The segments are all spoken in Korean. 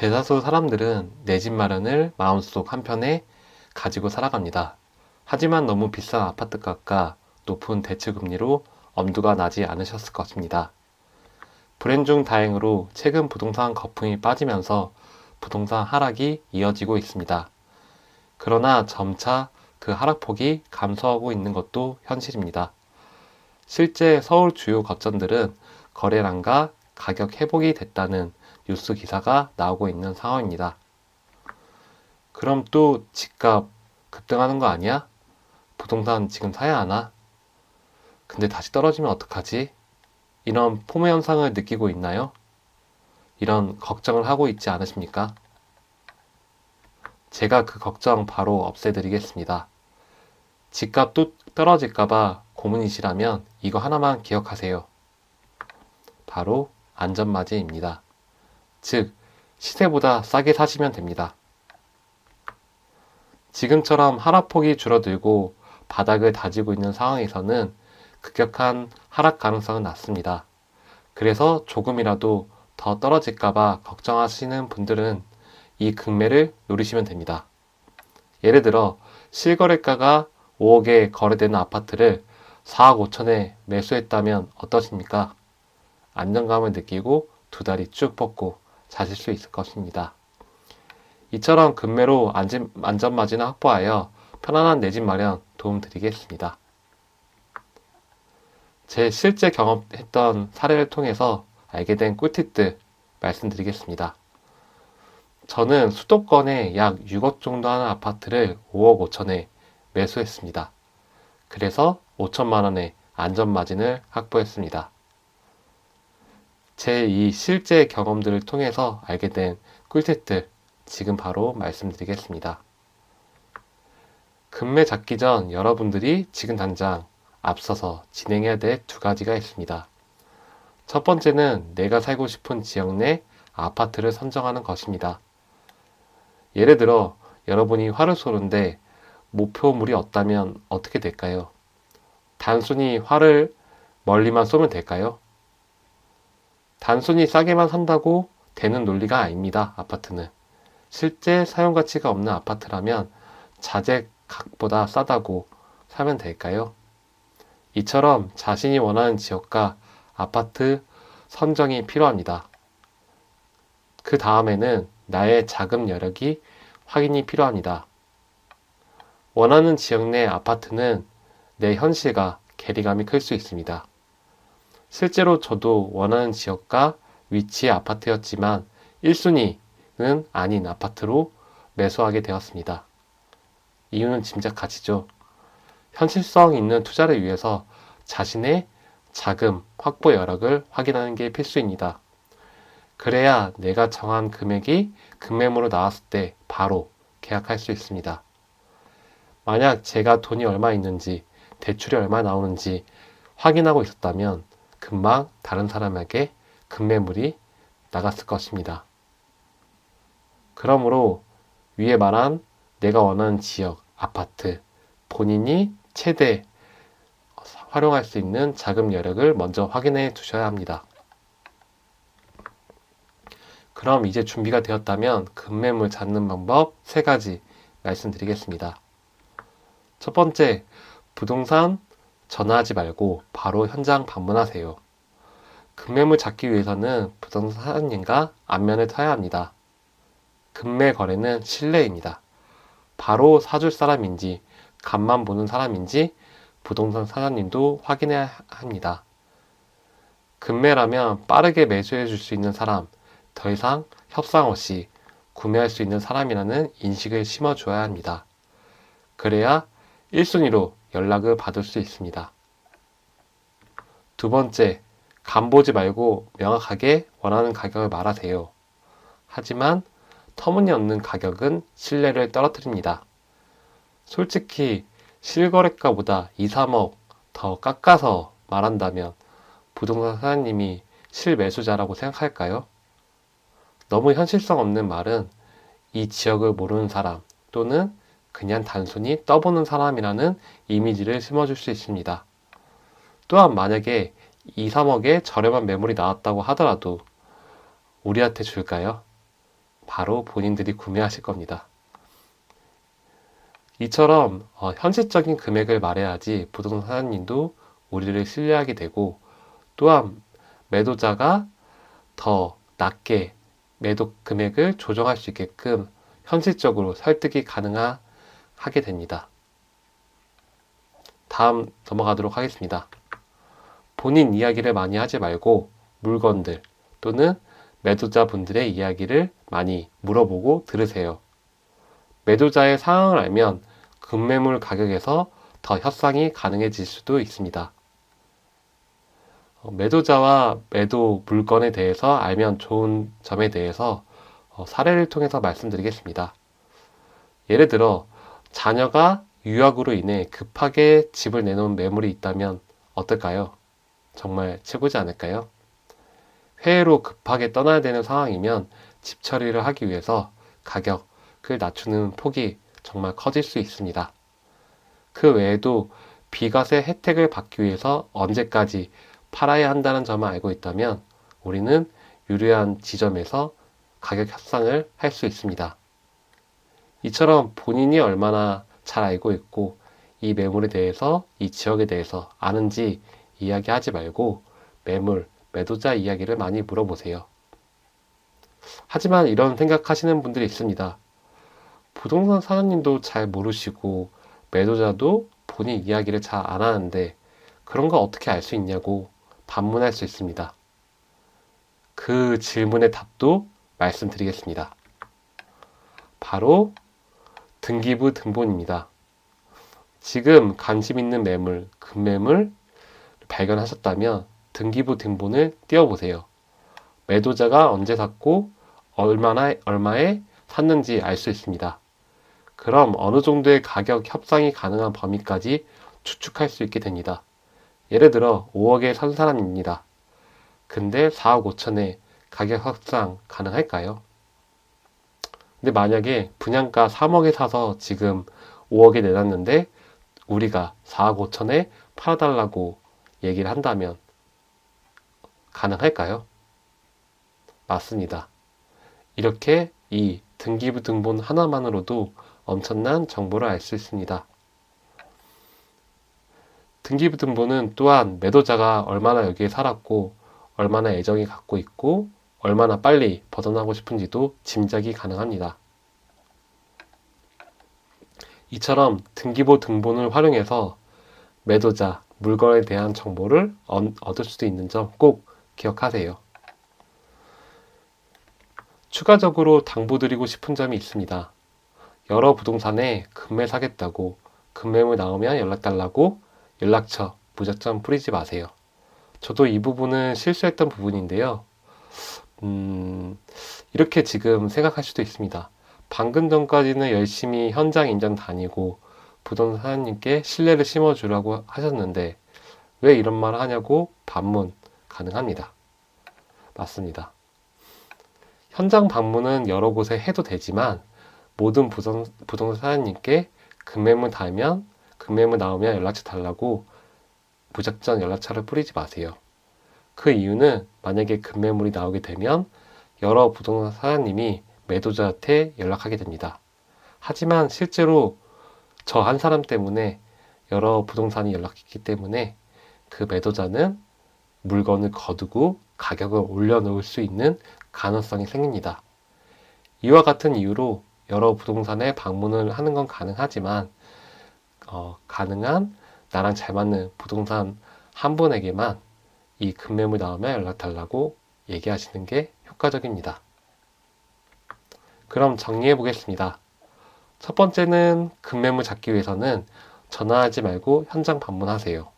대다수 사람들은 내 집 마련을 마음속 한편에 가지고 살아갑니다. 하지만 너무 비싼 아파트값과 높은 대출금리로 엄두가 나지 않으셨을 것입니다. 불행 중 다행으로 최근 부동산 거품이 빠지면서 부동산 하락이 이어지고 있습니다. 그러나 점차 그 하락폭이 감소하고 있는 것도 현실입니다. 실제 서울 주요 거점들은 거래량과 가격 회복이 됐다는 뉴스 기사가 나오고 있는 상황입니다. 그럼 또 집값 급등하는 거 아니야? 부동산 지금 사야 하나? 근데 다시 떨어지면 어떡하지? 이런 포모 현상을 느끼고 있나요? 이런 걱정을 하고 있지 않으십니까? 제가 그 걱정 바로 없애드리겠습니다. 집값 또 떨어질까봐 고민이시라면 이거 하나만 기억하세요. 바로 안전마진입니다. 즉, 시세보다 싸게 사시면 됩니다. 지금처럼 하락폭이 줄어들고 바닥을 다지고 있는 상황에서는 급격한 하락 가능성은 낮습니다. 그래서 조금이라도 더 떨어질까봐 걱정하시는 분들은 이 금매를 노리시면 됩니다. 예를 들어 실거래가가 5억에 거래되는 아파트를 4억 5천에 매수했다면 어떠십니까? 안정감을 느끼고 두 다리 쭉 뻗고 자실 수 있을 것입니다. 이처럼 금매로 안전마진을 확보하여 편안한 내 집 마련 도움드리겠습니다. 제 실제 경험했던 사례를 통해서 알게 된 꿀팁들 말씀드리겠습니다. 저는 수도권에 약 6억 정도 하는 아파트를 5억 5천에 매수했습니다. 그래서 5천만 원의 안전마진을 확보했습니다. 제 이 실제 경험들을 통해서 알게 된 꿀팁들 지금 바로 말씀드리겠습니다. 금매 잡기 전 여러분들이 지금 당장 앞서서 진행해야 될 두 가지가 있습니다. 첫 번째는 내가 살고 싶은 지역 내 아파트를 선정하는 것입니다. 예를 들어 여러분이 화를 쏘는데 목표물이 없다면 어떻게 될까요? 단순히 화를 멀리만 쏘면 될까요? 단순히 싸게만 산다고 되는 논리가 아닙니다. 아파트는. 실제 사용 가치가 없는 아파트라면 자재값보다 싸다고 사면 될까요? 이처럼 자신이 원하는 지역과 아파트 선정이 필요합니다. 그 다음에는 나의 자금 여력이 확인이 필요합니다. 원하는 지역 내 아파트는 내 현실과 괴리감이 클 수 있습니다. 실제로 저도 원하는 지역과 위치의 아파트였지만 1순위는 아닌 아파트로 매수하게 되었습니다. 이유는 짐작가시죠? 현실성 있는 투자를 위해서 자신의 자금 확보 여력을 확인하는 게 필수입니다. 그래야 내가 정한 금액이 금매물로 나왔을 때 바로 계약할 수 있습니다. 만약 제가 돈이 얼마 있는지, 대출이 얼마 나오는지 확인하고 있었다면 금방 다른 사람에게 금매물이 나갔을 것입니다. 그러므로 위에 말한 내가 원하는 지역, 아파트, 본인이 최대 활용할 수 있는 자금 여력을 먼저 확인해 두셔야 합니다. 그럼 이제 준비가 되었다면 금매물 찾는 방법 3가지 말씀드리겠습니다. 첫 번째, 부동산 전화하지 말고 바로 현장 방문하세요. 금매물 찾기 위해서는 부동산 사장님과 안면을 타야 합니다. 금매 거래는 신뢰입니다. 바로 사줄 사람인지 간만 보는 사람인지 부동산 사장님도 확인해야 합니다. 금매라면 빠르게 매수해 줄 수 있는 사람, 더 이상 협상 없이 구매할 수 있는 사람이라는 인식을 심어줘야 합니다. 그래야 1순위로 연락을 받을 수 있습니다. 두 번째, 간보지 말고 명확하게 원하는 가격을 말하세요. 하지만 터무니없는 가격은 신뢰를 떨어뜨립니다. 솔직히 실거래가보다 2, 3억 더 깎아서 말한다면 부동산 사장님이 실매수자라고 생각할까요? 너무 현실성 없는 말은 이 지역을 모르는 사람 또는 그냥 단순히 떠보는 사람이라는 이미지를 심어줄 수 있습니다. 또한 만약에 2, 3억에 저렴한 매물이 나왔다고 하더라도 우리한테 줄까요? 바로 본인들이 구매하실 겁니다. 이처럼 현실적인 금액을 말해야지 부동산 사장님도 우리를 신뢰하게 되고, 또한 매도자가 더 낮게 매도 금액을 조정할 수 있게끔 현실적으로 설득이 가능하게 됩니다. 다음 넘어가도록 하겠습니다. 본인 이야기를 많이 하지 말고 물건들 또는 매도자분들의 이야기를 많이 물어보고 들으세요. 매도자의 상황을 알면 급매물 가격에서 더 협상이 가능해질 수도 있습니다. 매도자와 매도 물건에 대해서 알면 좋은 점에 대해서 사례를 통해서 말씀드리겠습니다. 예를 들어 자녀가 유학으로 인해 급하게 집을 내놓은 매물이 있다면 어떨까요? 정말 최고지 않을까요? 해외로 급하게 떠나야 되는 상황이면 집 처리를 하기 위해서 가격을 낮추는 폭이 정말 커질 수 있습니다. 그 외에도 비과세 혜택을 받기 위해서 언제까지 팔아야 한다는 점을 알고 있다면 우리는 유리한 지점에서 가격 협상을 할 수 있습니다. 이처럼 본인이 얼마나 잘 알고 있고 이 매물에 대해서, 이 지역에 대해서 아는지 이야기하지 말고 매도자 이야기를 많이 물어보세요. 하지만 이런 생각하시는 분들이 있습니다. 부동산 사장님도 잘 모르시고 매도자도 본인 이야기를 잘 안 하는데 그런 거 어떻게 알 수 있냐고 반문할 수 있습니다. 그 질문의 답도 말씀드리겠습니다. 바로 등기부 등본입니다. 지금 관심 있는 매물, 급매물 발견하셨다면 등기부 등본을 띄워보세요. 매도자가 언제 샀고 얼마에 샀는지 알 수 있습니다. 그럼 어느 정도의 가격 협상이 가능한 범위까지 추측할 수 있게 됩니다. 예를 들어 5억에 산 사람입니다. 근데 4억 5천에 가격 협상 가능할까요? 근데 만약에 분양가 3억에 사서 지금 5억에 내놨는데 우리가 4억 5천에 팔아달라고 얘기를 한다면 가능할까요? 맞습니다. 이렇게 이 등기부 등본 하나만으로도 엄청난 정보를 알 수 있습니다. 등기부 등본은 또한 매도자가 얼마나 여기에 살았고 얼마나 애정이 갖고 있고 얼마나 빨리 벗어나고 싶은지도 짐작이 가능합니다. 이처럼 등기부 등본을 활용해서 매도자, 물건에 대한 정보를 얻을 수도 있는 점 꼭 기억하세요. 추가적으로 당부드리고 싶은 점이 있습니다. 여러 부동산에 급매 사겠다고 급매물 나오면 연락달라고 연락처 무작정 뿌리지 마세요. 저도 이 부분은 실수했던 부분인데요. 이렇게 지금 생각할 수도 있습니다. 방금 전까지는 열심히 현장 인장 다니고 부동산 사장님께 신뢰를 심어주라고 하셨는데 왜 이런 말을 하냐고 반문 가능합니다. 맞습니다. 현장 방문은 여러 곳에 해도 되지만 모든 부동산 사장님께 급매물 나오면 연락처 달라고 무작정 연락처를 뿌리지 마세요. 그 이유는 만약에 급매물이 나오게 되면 여러 부동산 사장님이 매도자한테 연락하게 됩니다. 하지만 실제로 저 한 사람 때문에 여러 부동산이 연락했기 때문에 그 매도자는 물건을 거두고 가격을 올려놓을 수 있는 가능성이 생깁니다. 이와 같은 이유로 여러 부동산에 방문을 하는 건 가능하지만 가능한 나랑 잘 맞는 부동산 한 분에게만 이 급매물 나오면 연락 달라고 얘기하시는 게 효과적입니다. 그럼 정리해 보겠습니다. 첫 번째는 급매물 잡기 위해서는 전화하지 말고 현장 방문하세요.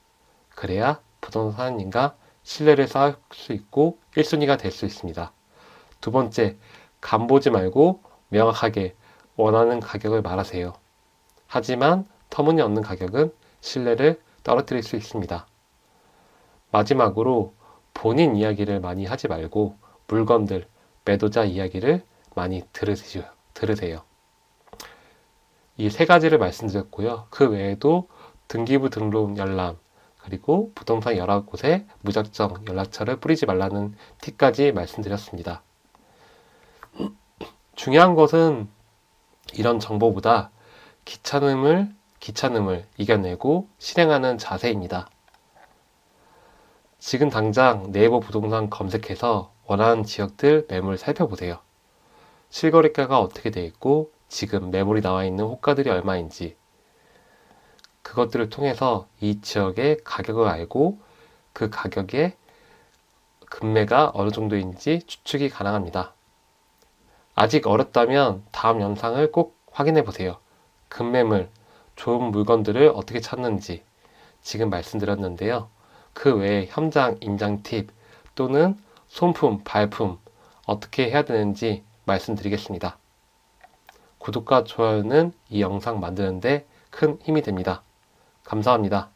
그래야 부동산 사장님과 신뢰를 쌓을 수 있고 1순위가 될 수 있습니다. 두 번째, 간보지 말고 명확하게 원하는 가격을 말하세요. 하지만 터무니없는 가격은 신뢰를 떨어뜨릴 수 있습니다. 마지막으로 본인 이야기를 많이 하지 말고 물건들, 매도자 이야기를 많이 들으세요. 이 세 가지를 말씀드렸고요. 그 외에도 등기부 등록 열람, 그리고 부동산 여러 곳에 무작정 연락처를 뿌리지 말라는 팁까지 말씀드렸습니다. 중요한 것은 이런 정보보다 귀찮음을 이겨내고 실행하는 자세입니다. 지금 당장 네이버 부동산 검색해서 원하는 지역들 매물 살펴보세요. 실거래가가 어떻게 되어 있고 지금 매물이 나와 있는 호가들이 얼마인지 그것들을 통해서 이 지역의 가격을 알고 그 가격의 금매가 어느 정도인지 추측이 가능합니다. 아직 어렵다면 다음 영상을 꼭 확인해 보세요. 급매물, 좋은 물건들을 어떻게 찾는지 지금 말씀드렸는데요. 그 외에 현장 임장 팁 또는 손품, 발품 어떻게 해야 되는지 말씀드리겠습니다. 구독과 좋아요는 이 영상 만드는데 큰 힘이 됩니다. 감사합니다.